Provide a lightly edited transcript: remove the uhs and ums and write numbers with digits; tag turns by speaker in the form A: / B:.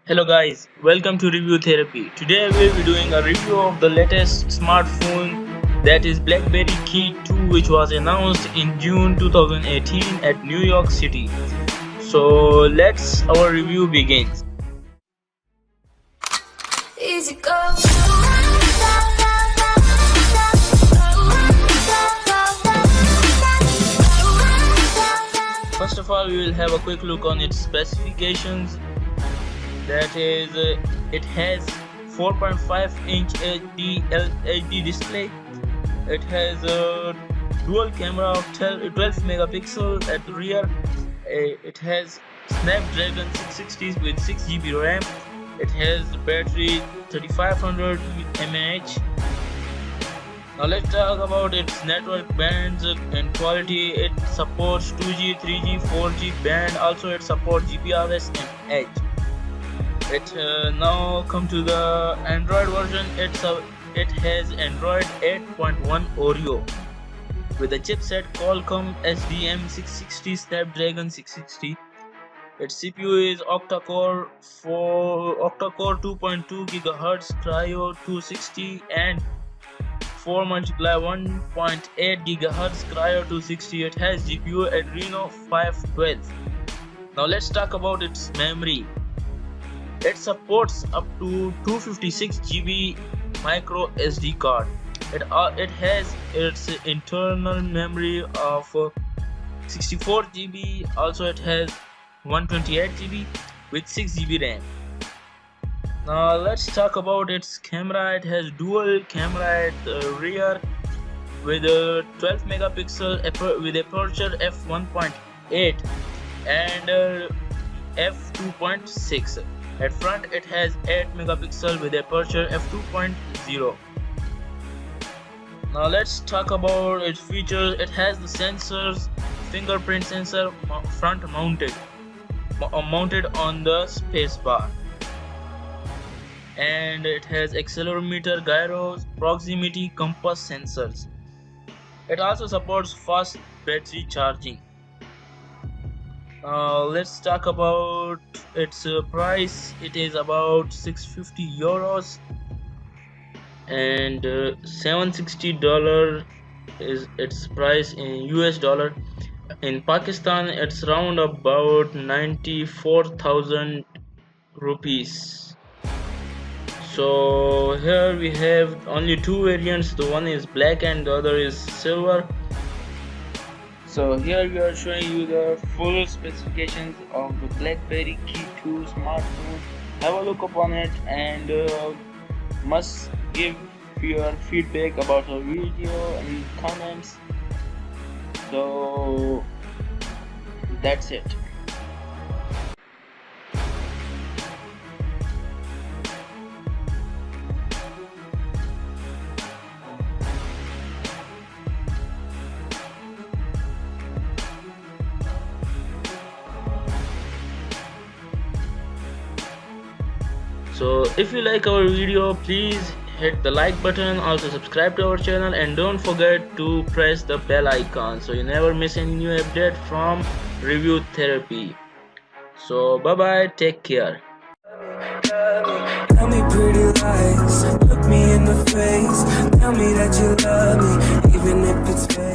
A: Hello guys, welcome to Review Therapy. Today we'll be doing a review of the latest smartphone, that is BlackBerry Key 2, which was announced in June 2018 at New York City. So let's our review begins.
B: Easy go.
A: First of all, we will have a quick look on its specifications. That is, it has 4.5-inch HD display. It has a dual camera of 12 megapixel at the rear. It has Snapdragon 660 with 6 GB RAM. It has battery 3500 mAh. Now let's talk about its network bands and quality. It supports 2G, 3G, 4G band. Also it supports GPRS and Edge. Now come to the Android version. It has Android 8.1 Oreo with a chipset Qualcomm SDM660 Snapdragon 660. Its CPU is octa-core 2.2 GHz Cryo 260 and 4 x 1.8 GHz Cryo 260. It has GPU Adreno 512. Now let's talk about its memory. It supports up to 256 GB micro SD card. It has its internal memory of 64 GB. Also it has 128 GB with 6 GB RAM. Now let's talk about its camera. It has dual camera at the rear with a 12 megapixel with aperture f1.8 and f2.6. At front it has 8 megapixel with aperture f2.0. Now let's talk about its features. It has the sensors, fingerprint sensor front mounted on the space bar, and it has accelerometer, gyros, proximity compass sensors. It also supports fast battery charging. Let's talk about its price. It is about 650 euros and $760 is its price in US dollar. In Pakistan it's round about 94,000 rupees. So here we have only two variants. The one is black and the other is silver. So here we are showing you the full specifications of the BlackBerry Key 2 smartphone. Have a look upon it and must give your feedback about the video and comments. So that's it. So if you like our video, please hit the like button, also subscribe to our channel, and don't forget to press the bell icon so you never miss any new update from Review Therapy. So bye bye, take care.
C: Tell me pretty lies, look me in the face, tell me that you love me, even if it's fake.